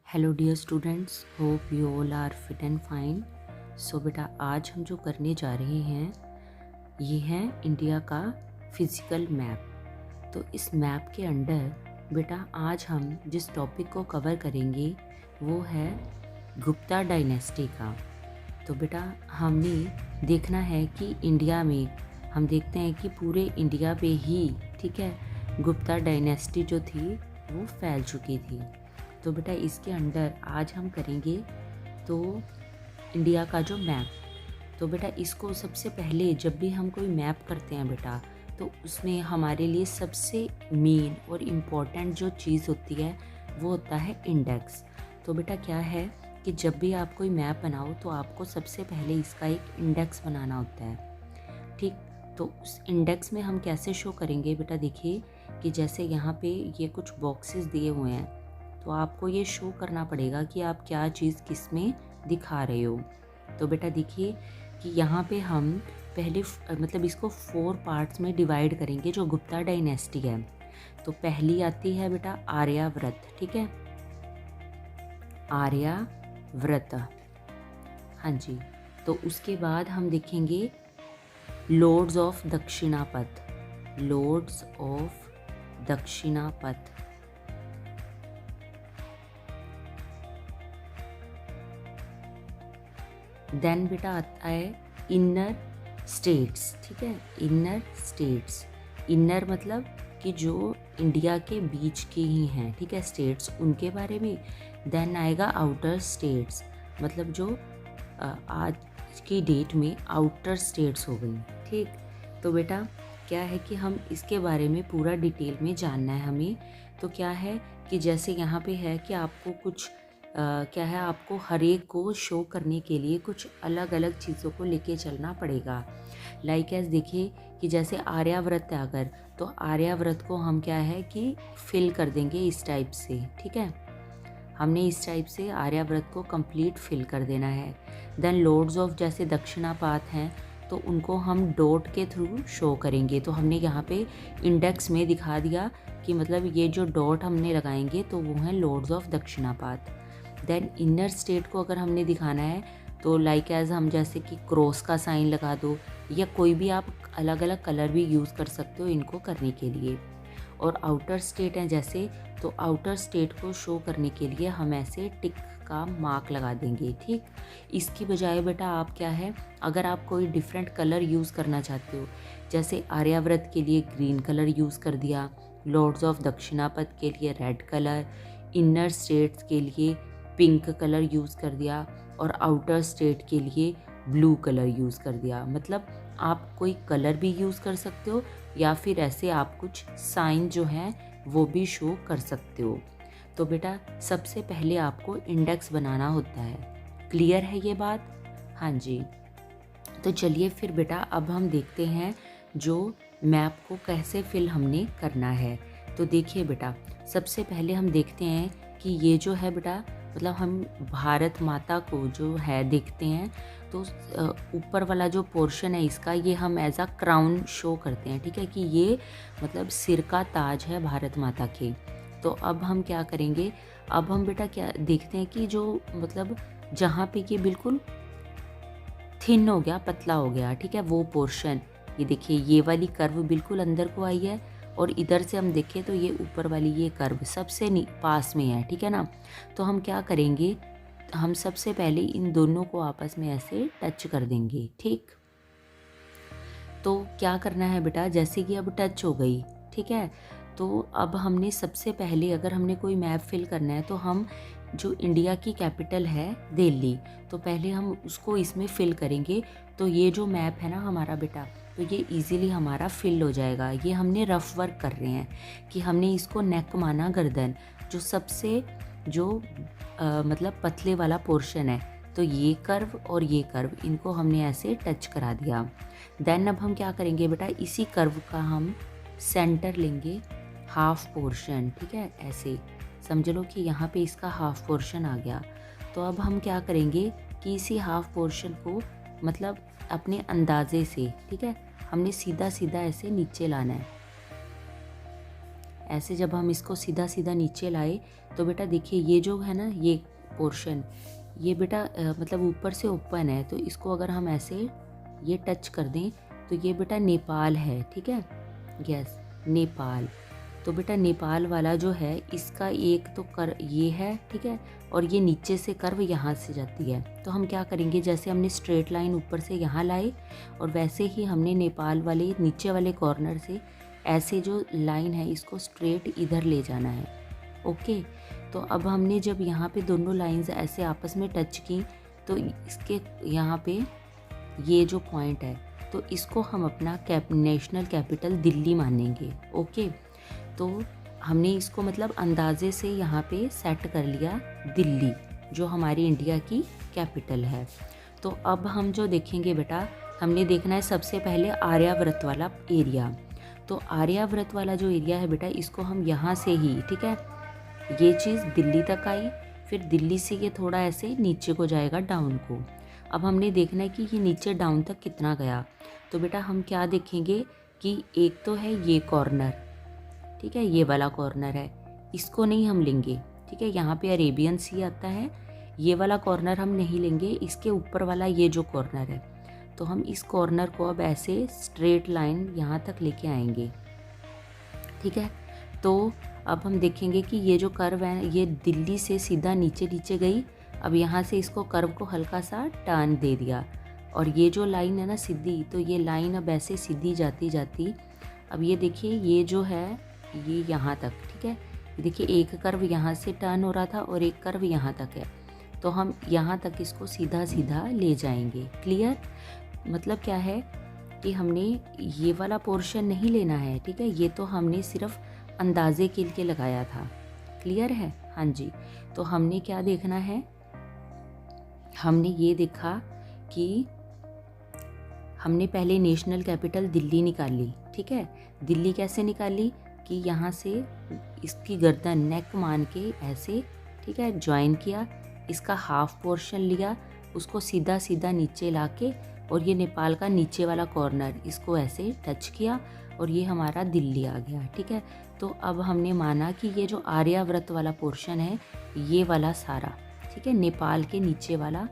Hello dear students, hope you all are fit and fine. So बेटा, आज हम जो करने जा रहे हैं ये है इंडिया का फिज़िकल मैप। तो इस मैप के अंडर बेटा आज हम जिस टॉपिक को कवर करेंगे वो है गुप्ता डायनेस्टी का। तो बेटा हमने देखना है कि इंडिया में हम देखते हैं कि पूरे इंडिया पे ही ठीक है गुप्ता डायनेस्टी जो थी वो फैल चुकी थी। तो बेटा इसके अंडर आज हम करेंगे तो इंडिया का जो मैप। तो बेटा इसको सबसे पहले जब भी हम कोई मैप करते हैं बेटा तो उसमें हमारे लिए सबसे मेन और इम्पॉर्टेंट जो चीज़ होती है वो होता है इंडेक्स। तो बेटा क्या है कि जब भी आप कोई मैप बनाओ तो आपको सबसे पहले इसका एक इंडेक्स बनाना होता है, ठीक। तो उस इंडेक्स में हम कैसे शो करेंगे बेटा, देखिए कि जैसे यहाँ पे ये कुछ बॉक्सेस दिए हुए हैं तो आपको ये शो करना पड़ेगा कि आप क्या चीज़ किस में दिखा रहे हो। तो बेटा देखिए कि यहाँ पे हम पहले मतलब इसको 4 पार्ट्स में डिवाइड करेंगे जो गुप्ता डायनेस्टी है। तो पहली आती है बेटा आर्यावर्त, ठीक है, आर्यावर्त, हाँ जी। तो उसके बाद हम देखेंगे lords of Dakshinapath, lords of Dakshinapath. Then बेटा आता है इनर स्टेट्स, ठीक है, इनर स्टेट्स। इनर मतलब कि जो इंडिया के बीच के ही हैं, ठीक है, स्टेट्स, उनके बारे में। देन आएगा आउटर स्टेट्स, मतलब जो आज की डेट में आउटर स्टेट्स हो गई, ठीक। तो बेटा क्या है कि हम इसके बारे में पूरा डिटेल में जानना है हमें। तो क्या है कि जैसे यहाँ पे है कि आपको कुछ क्या है, आपको हर एक को शो करने के लिए कुछ अलग अलग चीज़ों को लेके चलना पड़ेगा। लाइक एज देखिए कि जैसे आर्यावर्त है अगर, तो आर्यावर्त को हम क्या है कि फिल कर देंगे इस टाइप से, ठीक है, हमने इस टाइप से आर्यावर्त को कंप्लीट फिल कर देना है। देन लॉर्ड्स ऑफ जैसे दक्षिणापात हैं तो उनको हम डॉट के थ्रू शो करेंगे। तो हमने यहाँ पे इंडेक्स में दिखा दिया कि मतलब ये जो डॉट हमने लगाएंगे तो वो हैं lords of Dakshinapath. Then inner state को अगर हमने दिखाना है तो लाइक एज हम जैसे कि क्रॉस का साइन लगा दो, या कोई भी आप अलग अलग कलर भी यूज़ कर सकते हो इनको करने के लिए। और आउटर स्टेट हैं जैसे, तो आउटर स्टेट को शो करने के लिए हम ऐसे टिक का मार्क लगा देंगे, ठीक। इसकी बजाय बेटा आप क्या है, अगर आप कोई डिफरेंट कलर यूज़ करना चाहते हो, जैसे आर्यावर्त के लिए ग्रीन कलर यूज़ कर दिया, लॉर्ड्स ऑफ दक्षिणापथ के लिए रेड कलर, इनर स्टेट्स के लिए पिंक कलर यूज़ कर दिया, और आउटर स्टेट के लिए ब्लू कलर यूज़ कर दिया। मतलब आप कोई कलर भी यूज़ कर सकते हो या फिर ऐसे आप कुछ साइन जो हैं वो भी शो कर सकते हो। तो बेटा सबसे पहले आपको इंडेक्स बनाना होता है, क्लियर है ये बात? हाँ जी। तो चलिए फिर बेटा अब हम देखते हैं जो मैप को कैसे फिल हमने करना है। तो देखिए बेटा सबसे पहले हम देखते हैं कि ये जो है बेटा, मतलब हम भारत माता को जो है देखते हैं तो ऊपर वाला जो पोर्शन है इसका, ये हम एज अ क्राउन शो करते हैं, ठीक है, कि ये मतलब सिर का ताज है भारत माता के। तो अब हम क्या करेंगे, अब हम बेटा क्या देखते हैं कि जो मतलब जहाँ पे ये बिल्कुल थिन हो गया, पतला हो गया, ठीक है, वो पोर्शन, ये देखिए ये वाली कर्व बिल्कुल अंदर को आई है, और इधर से हम देखें तो ये ऊपर वाली ये कर्व सबसे पास में है, ठीक है ना। तो हम क्या करेंगे, हम सबसे पहले इन दोनों को आपस में ऐसे टच कर देंगे, ठीक। तो क्या करना है बेटा, जैसे कि अब टच हो गई, ठीक है, तो अब हमने सबसे पहले अगर हमने कोई मैप फिल करना है तो हम जो इंडिया की कैपिटल है दिल्ली, तो पहले हम उसको इसमें फिल करेंगे। तो ये जो मैप है ना हमारा बेटा, तो ये इजीली हमारा फिल हो जाएगा। ये हमने रफ वर्क कर रहे हैं कि हमने इसको नेक माना, गर्दन जो सबसे जो मतलब पतले वाला पोर्शन है, तो ये कर्व और ये कर्व इनको हमने ऐसे टच करा दिया। देन अब हम क्या करेंगे बेटा, इसी कर्व का हम सेंटर लेंगे, हाफ पोर्शन, ठीक है, ऐसे समझ लो कि यहाँ पे इसका हाफ पोर्शन आ गया। तो अब हम क्या करेंगे कि इसी हाफ पोर्शन को मतलब अपने अंदाजे से, ठीक है, हमने सीधा सीधा ऐसे नीचे लाना है, ऐसे जब हम इसको सीधा सीधा नीचे लाए तो बेटा देखिए ये जो है ना ये पोर्शन, ये बेटा मतलब ऊपर से ओपन है, तो इसको अगर हम ऐसे ये टच कर दें तो ये बेटा नेपाल है, ठीक है, यस नेपाल। तो बेटा नेपाल वाला जो है इसका एक तो कर ये है, ठीक है, और ये नीचे से कर्व यहाँ से जाती है। तो हम क्या करेंगे, जैसे हमने स्ट्रेट लाइन ऊपर से यहाँ लाए और वैसे ही हमने नेपाल वाले नीचे वाले कॉर्नर से ऐसे जो लाइन है इसको स्ट्रेट इधर ले जाना है। ओके, तो अब हमने जब यहाँ पे दोनों लाइंस ऐसे आपस में टच की तो इसके यहाँ पे ये जो पॉइंट है तो इसको हम अपना नेशनल कैपिटल दिल्ली मानेंगे। ओके, तो हमने इसको मतलब अंदाजे से यहाँ पे सेट कर लिया दिल्ली, जो हमारी इंडिया की कैपिटल है। तो अब हम जो देखेंगे बेटा, हमने देखना है सबसे पहले आर्यावर्त वाला एरिया। तो आर्यावर्त वाला जो एरिया है बेटा, इसको हम यहाँ से ही, ठीक है, ये चीज़ दिल्ली तक आई, फिर दिल्ली से ये थोड़ा ऐसे नीचे को जाएगा डाउन को। अब हमने देखना है कि ये नीचे डाउन तक कितना गया। तो बेटा हम क्या देखेंगे कि एक तो है ये कॉर्नर, ठीक है, ये वाला कॉर्नर है, इसको नहीं हम लेंगे, ठीक है, यहाँ पे अरेबियन सी आता है, ये वाला कॉर्नर हम नहीं लेंगे, इसके ऊपर वाला ये जो कॉर्नर है, तो हम इस कॉर्नर को अब ऐसे स्ट्रेट लाइन यहाँ तक लेके आएंगे, ठीक है। तो अब हम देखेंगे कि ये जो कर्व है ये दिल्ली से सीधा नीचे नीचे गई, अब यहाँ से इसको कर्व को हल्का सा टर्न दे दिया, और ये जो लाइन है ना सीधी, तो ये लाइन अब ऐसे सीधी जाती जाती, अब ये देखिए ये जो है ये यहाँ तक, ठीक है, देखिए एक कर्व यहाँ से टर्न हो रहा था और एक कर्व यहाँ तक है, तो हम यहाँ तक इसको सीधा सीधा ले जाएंगे। क्लियर? मतलब क्या है कि हमने ये वाला पोर्शन नहीं लेना है, ठीक है, ये तो हमने सिर्फ अंदाजे के लिए लगाया था। क्लियर है? हाँ जी। तो हमने क्या देखना है, हमने ये देखा कि हमने पहले नेशनल कैपिटल दिल्ली निकाली, ठीक है। दिल्ली कैसे निकाली कि यहाँ से इसकी गर्दन नेक मान के ऐसे, ठीक है, ज्वाइन किया, इसका हाफ पोर्शन लिया, उसको सीधा सीधा नीचे लाके, और ये नेपाल का नीचे वाला कॉर्नर इसको ऐसे टच किया और ये हमारा दिल्ली आ गया, ठीक है। तो अब हमने माना कि ये जो आर्यावर्त वाला पोर्शन है ये वाला सारा, ठीक है, नेपाल के नीचे वाला,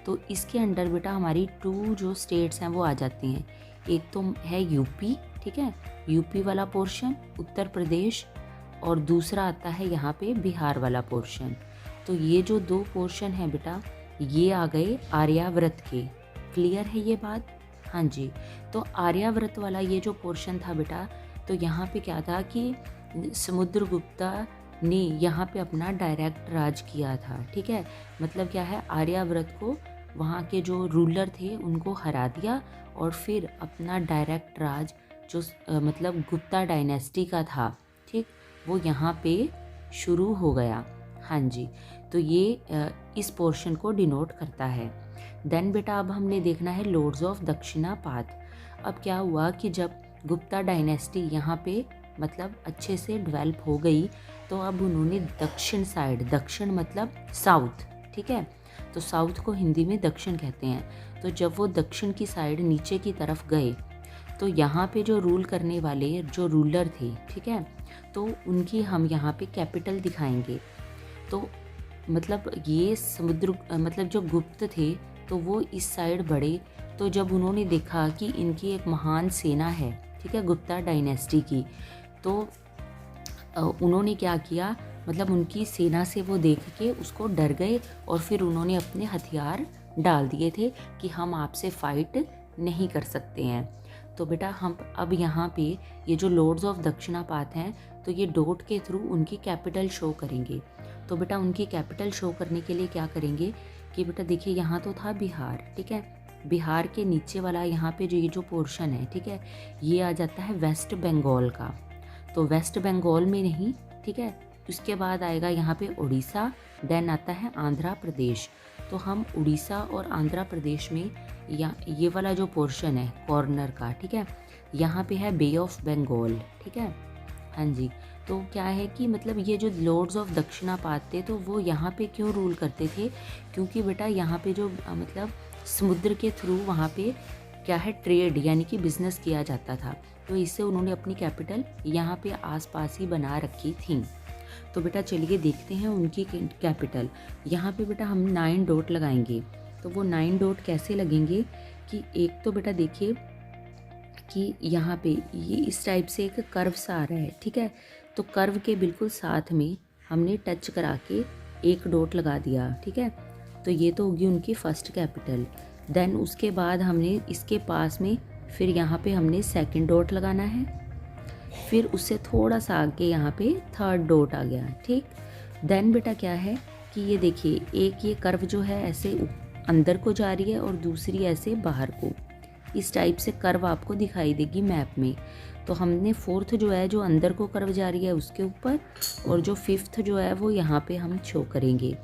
तो इसके अंडर बेटा हमारी 2 जो स्टेट्स हैं वो आ जाती हैं। एक तो है यूपी, ठीक है, यूपी वाला पोर्शन, उत्तर प्रदेश, और दूसरा आता है यहाँ पे बिहार वाला पोर्शन। तो ये जो 2 पोर्शन है बेटा ये आ गए आर्यावर्त के। क्लियर है ये बात? हाँ जी। तो आर्यावर्त वाला ये जो पोर्शन था बेटा, तो यहाँ पे क्या था कि समुद्रगुप्ता ने यहाँ पे अपना डायरेक्ट राज किया था, ठीक है। मतलब क्या है, आर्यावर्त को वहाँ के जो रूलर थे उनको हरा दिया और फिर अपना डायरेक्ट राज जो मतलब गुप्ता डायनेस्टी का था, ठीक, वो यहाँ पे शुरू हो गया। हाँ जी। तो ये इस पोर्शन को डिनोट करता है। देन बेटा अब हमने देखना है लॉर्ड्स ऑफ दक्षिणापात। अब क्या हुआ कि जब गुप्ता डायनेस्टी यहाँ पे मतलब अच्छे से डेवलप हो गई, तो अब उन्होंने दक्षिण साइड, दक्षिण मतलब साउथ, ठीक है, तो साउथ को हिंदी में दक्षिण कहते हैं। तो जब वो दक्षिण की साइड नीचे की तरफ गए तो यहाँ पे जो रूल करने वाले जो रूलर थे, ठीक है, तो उनकी हम यहाँ पे कैपिटल दिखाएंगे। तो मतलब ये समुद्र मतलब जो गुप्त थे तो वो इस साइड बढ़े, तो जब उन्होंने देखा कि इनकी एक महान सेना है, ठीक है, गुप्ता डायनेस्टी की, तो उन्होंने क्या किया, मतलब उनकी सेना से वो देख के उसको डर गए और फिर उन्होंने अपने हथियार डाल दिए थे कि हम आपसे फाइट नहीं कर सकते हैं। तो बेटा हम अब यहाँ पे ये जो लॉर्ड्स ऑफ दक्षिणापात हैं, तो ये डॉट के थ्रू उनकी कैपिटल शो करेंगे। तो बेटा उनकी कैपिटल शो करने के लिए क्या करेंगे कि बेटा देखिए यहाँ तो था बिहार, ठीक है, बिहार के नीचे वाला यहाँ पे जो ये जो पोर्शन है, ठीक है, ये आ जाता है वेस्ट बंगाल का। तो वेस्ट बंगाल में नहीं, ठीक है, उसके बाद आएगा यहाँ पे उड़ीसा, देन आता है आंध्र प्रदेश। तो हम उड़ीसा और आंध्र प्रदेश में या ये वाला जो पोर्शन है कॉर्नर का, ठीक है, यहाँ पे है बे ऑफ बंगाल, ठीक है। हाँ जी। तो क्या है कि मतलब ये जो लॉर्ड्स ऑफ दक्षिणापात थे तो वो यहाँ पे क्यों रूल करते थे, क्योंकि बेटा यहाँ पे जो मतलब समुद्र के थ्रू वहाँ पे क्या है, ट्रेड यानी कि बिजनेस किया जाता था। तो इससे उन्होंने अपनी कैपिटल यहाँ पे आसपास ही बना रखी थी। तो बेटा चलिए देखते हैं उनकी कैपिटल। यहाँ पे बेटा हम 9 डॉट लगाएंगे। तो वो 9 डॉट कैसे लगेंगे कि एक तो बेटा देखिए कि यहाँ पे ये इस टाइप से एक कर्व सा आ रहा है, ठीक है। तो कर्व के बिल्कुल साथ में हमने टच करा के एक डॉट लगा दिया, ठीक है। तो ये तो होगी उनकी फर्स्ट कैपिटल। देन उसके बाद हमने इसके पास में फिर यहाँ पे हमने सेकंड डॉट लगाना है। फिर उससे थोड़ा सा आगे यहाँ पे थर्ड डॉट आ गया, ठीक। देन बेटा क्या है कि ये देखिए एक ये कर्व जो है ऐसे अंदर को जा रही है और दूसरी ऐसे बाहर को, इस टाइप से कर्व आपको दिखाई देगी मैप में। तो हमने फोर्थ जो है जो अंदर को कर्व जा रही है उसके ऊपर, और जो फिफ्थ जो है वो यहाँ पे हम शो करेंगे।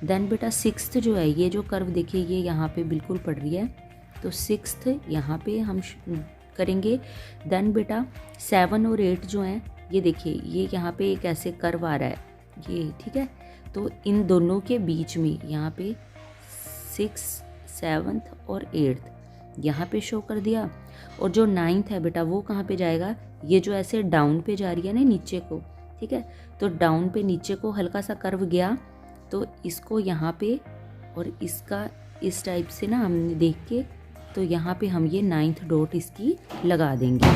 देन बेटा सिक्स्थ जो है, ये जो कर्व देखिए ये यहाँ पे बिल्कुल पड़ रही है, तो सिक्स्थ यहाँ पे हम करेंगे। देन बेटा 7 और 8 जो हैं ये देखिए ये यहाँ पे एक ऐसे कर्व आ रहा है ये, ठीक है। तो इन दोनों के बीच में यहाँ पे 6, 7 और 8 यहाँ पे शो कर दिया। और जो 9th है बेटा वो कहाँ पे जाएगा, ये जो ऐसे डाउन पे जा रही है ना नीचे को, ठीक है। तो डाउन पे नीचे को हल्का सा कर्व गया, तो इसको यहाँ पे और इसका इस टाइप से ना हमने देख के, तो यहाँ पे हम ये 9th डॉट इसकी लगा देंगे।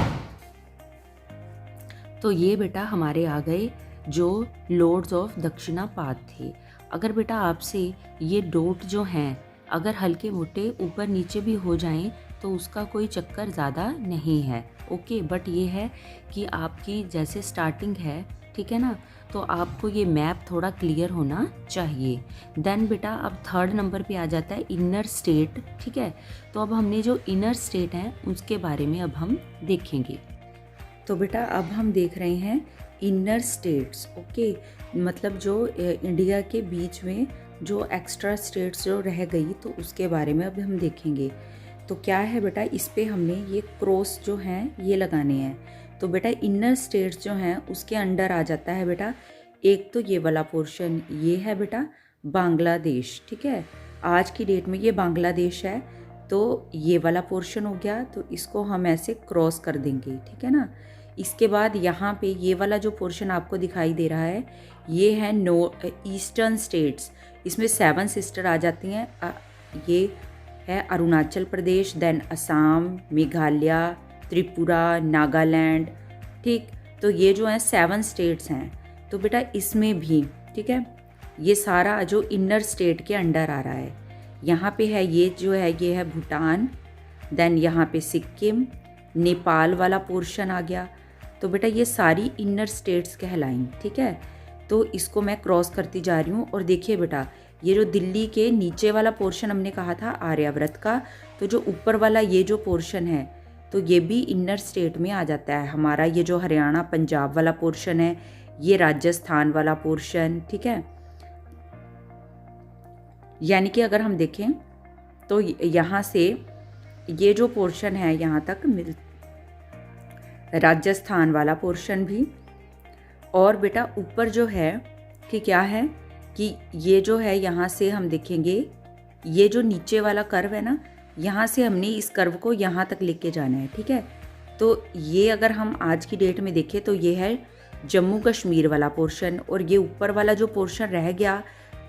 तो ये बेटा हमारे आ गए जो लॉर्ड्स ऑफ दक्षिणापाद थे। अगर बेटा आपसे ये डॉट जो हैं अगर हल्के मोटे ऊपर नीचे भी हो जाएं तो उसका कोई चक्कर ज़्यादा नहीं है, ओके। बट ये है कि आपकी जैसे स्टार्टिंग है, ठीक है ना, तो आपको ये मैप थोड़ा क्लियर होना चाहिए। देन बेटा अब थर्ड नंबर पे आ जाता है इनर स्टेट, ठीक है। तो अब हमने जो इनर स्टेट हैं उसके बारे में अब हम देखेंगे। तो बेटा अब हम देख रहे हैं इनर स्टेट्स, ओके। मतलब जो इंडिया के बीच में जो एक्स्ट्रा स्टेट्स जो रह गई तो उसके बारे में अब हम देखेंगे। तो क्या है बेटा, इस पे हमने ये क्रॉस जो हैं ये लगाने हैं। तो बेटा इनर स्टेट्स जो हैं उसके अंडर आ जाता है बेटा एक तो ये वाला पोर्शन, ये है बेटा बांग्लादेश, ठीक है। आज की डेट में ये बांग्लादेश है, तो ये वाला पोर्शन हो गया, तो इसको हम ऐसे क्रॉस कर देंगे, ठीक है ना। इसके बाद यहाँ पे ये वाला जो पोर्शन आपको दिखाई दे रहा है ये है ईस्टर्न स्टेट्स। इसमें 7 सिस्टर आ जाती हैं। ये है अरुणाचल प्रदेश, देन असम, मेघालय, त्रिपुरा, नागालैंड, ठीक। तो ये जो हैं 7 स्टेट्स हैं। तो बेटा इसमें भी, ठीक है, ये सारा जो इनर स्टेट के अंडर आ रहा है। यहाँ पे है ये जो है ये है भूटान, देन यहाँ पे सिक्किम, नेपाल वाला पोर्शन आ गया। तो बेटा ये सारी इनर स्टेट्स कहलाएंगी, ठीक है। तो इसको मैं क्रॉस करती जा रही हूँ। और देखिए बेटा ये जो दिल्ली के नीचे वाला पोर्शन हमने कहा था आर्यावर्त का, तो जो ऊपर वाला ये जो पोर्शन है तो ये भी इनर स्टेट में आ जाता है हमारा। ये जो हरियाणा पंजाब वाला पोर्शन है, ये राजस्थान वाला पोर्शन, ठीक है। यानी कि अगर हम देखें तो यहाँ से ये जो पोर्शन है यहाँ तक राजस्थान वाला पोर्शन भी। और बेटा ऊपर जो है कि क्या है कि ये जो है यहाँ से हम देखेंगे ये जो नीचे वाला कर्व है ना, यहाँ से हमने इस कर्व को यहाँ तक लेके जाना है, ठीक है। तो ये अगर हम आज की डेट में देखें तो ये है जम्मू कश्मीर वाला पोर्शन, और ये ऊपर वाला जो पोर्शन रह गया,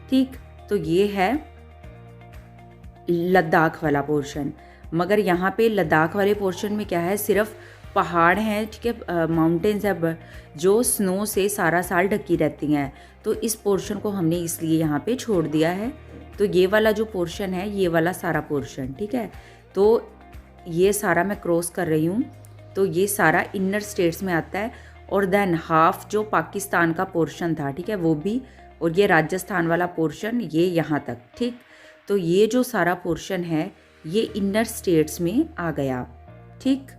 ठीक, तो ये है लद्दाख वाला पोर्शन। मगर यहाँ पे लद्दाख वाले पोर्शन में क्या है, सिर्फ पहाड़ हैं, ठीक है, माउंटेन्स है जो स्नो से सारा साल ढकी रहती हैं। तो इस पोर्शन को हमने इसलिए यहाँ पे छोड़ दिया है। तो ये वाला जो पोर्शन है ये वाला सारा पोर्शन, ठीक है। तो ये सारा मैं क्रॉस कर रही हूँ, तो ये सारा इनर स्टेट्स में आता है। और देन हाफ जो पाकिस्तान का पोर्शन था, ठीक है, वो भी, और ये राजस्थान वाला पोर्शन ये यहाँ तक, ठीक। तो ये जो सारा पोर्शन है ये इनर स्टेट्स में आ गया, ठीक।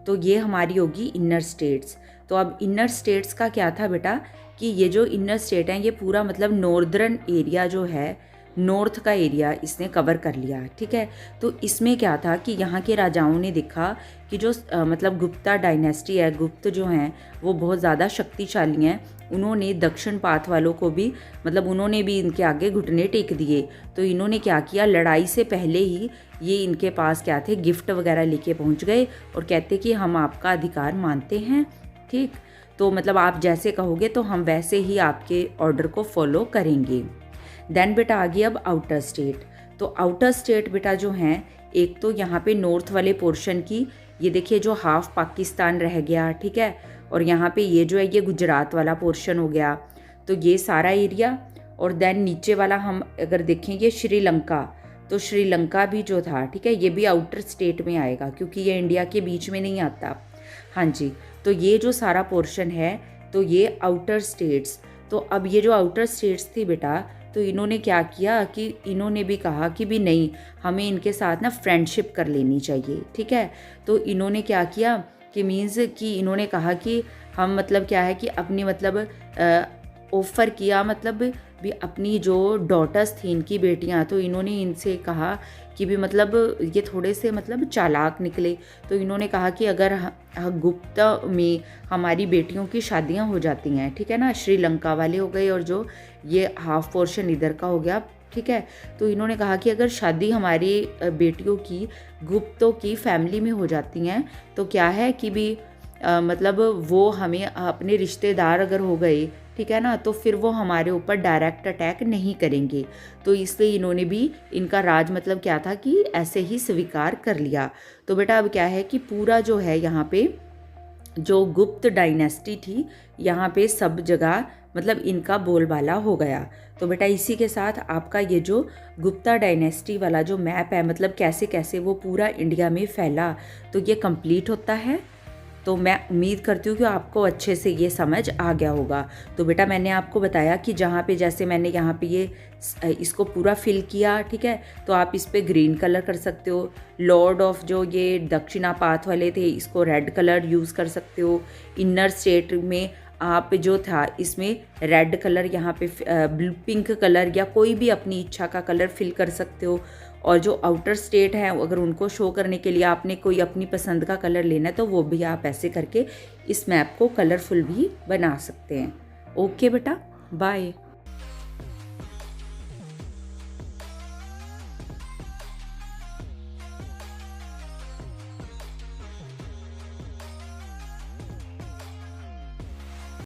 तो ये हमारी होगी इनर स्टेट्स। तो अब इनर स्टेट्स का क्या था बेटा कि ये जो इनर स्टेट हैं ये पूरा मतलब नॉर्दर्न एरिया जो है नॉर्थ का एरिया इसने कवर कर लिया, ठीक है। तो इसमें क्या था कि यहाँ के राजाओं ने देखा कि जो मतलब गुप्ता डायनेस्टी है, गुप्त जो हैं वो बहुत ज़्यादा शक्तिशाली हैं। उन्होंने दक्षिण पाथ वालों को भी मतलब उन्होंने भी इनके आगे घुटने टेक दिए। तो इन्होंने क्या किया, लड़ाई से पहले ही ये इनके पास क्या थे, गिफ्ट वगैरह लेके पहुंच गए और कहते कि हम आपका अधिकार मानते हैं, ठीक। तो मतलब आप जैसे कहोगे तो हम वैसे ही आपके ऑर्डर को फॉलो करेंगे। देन बेटा आ गई अब आउटर स्टेट। तो आउटर स्टेट बेटा जो हैं, एक तो यहाँ पे नॉर्थ वाले पोर्शन की, ये देखिए जो हाफ पाकिस्तान रह गया, ठीक है। और यहाँ पे ये जो है ये गुजरात वाला पोर्शन हो गया, तो ये सारा एरिया। और देन नीचे वाला हम अगर देखेंगे श्रीलंका, तो श्रीलंका भी जो था, ठीक है, ये भी आउटर स्टेट में आएगा क्योंकि ये इंडिया के बीच में नहीं आता। हाँ जी, तो ये जो सारा पोर्शन है तो ये आउटर स्टेट्स। तो अब ये जो आउटर स्टेट्स थी बेटा, तो इन्होंने क्या किया कि इन्होंने भी कहा कि भी नहीं, हमें इनके साथ ना फ्रेंडशिप कर लेनी चाहिए, ठीक है। तो इन्होंने क्या किया कि मीन्स कि इन्होंने कहा कि हम मतलब क्या है कि अपनी मतलब ऑफ़र किया, मतलब भी अपनी जो डॉटर्स थी, इनकी बेटियां, तो इन्होंने इनसे कहा कि भी मतलब ये थोड़े से मतलब चालाक निकले। तो इन्होंने कहा कि अगर गुप्त में हमारी बेटियों की शादियां हो जाती हैं, ठीक है ना, श्रीलंका वाले हो गए और जो ये हाफ पोर्शन इधर का हो गया, ठीक है। तो इन्होंने कहा कि अगर शादी हमारी बेटियों की गुप्तों की फैमिली में हो जाती हैं तो क्या है कि भी मतलब वो हमें अपने रिश्तेदार अगर हो गए, ठीक है ना, तो फिर वो हमारे ऊपर डायरेक्ट अटैक नहीं करेंगे। तो इसलिए इन्होंने भी, इनका राज मतलब क्या था कि ऐसे ही स्वीकार कर लिया। तो बेटा अब क्या है कि पूरा जो है यहाँ पे जो गुप्त डायनेस्टी थी, यहाँ पे सब जगह मतलब इनका बोलबाला हो गया। तो बेटा इसी के साथ आपका ये जो गुप्ता डायनेस्टी वाला जो मैप है, मतलब कैसे कैसे वो पूरा इंडिया में फैला, तो ये कंप्लीट होता है। तो मैं उम्मीद करती हूँ कि आपको अच्छे से ये समझ आ गया होगा। तो बेटा मैंने आपको बताया कि जहाँ पे जैसे मैंने यहाँ पे ये इसको पूरा फिल किया, ठीक है, तो आप इस पे ग्रीन कलर कर सकते हो। लॉर्ड ऑफ जो ये दक्षिणा पाथ वाले थे, इसको रेड कलर यूज़ कर सकते हो। इनर स्टेट में आप जो था इसमें रेड कलर, यहाँ पे ब्लू पिंक कलर या कोई भी अपनी इच्छा का कलर फिल कर सकते हो। और जो आउटर स्टेट है अगर उनको शो करने के लिए आपने कोई अपनी पसंद का कलर लेना है तो वो भी आप ऐसे करके इस मैप को कलरफुल भी बना सकते हैं। ओके बेटा, बाय।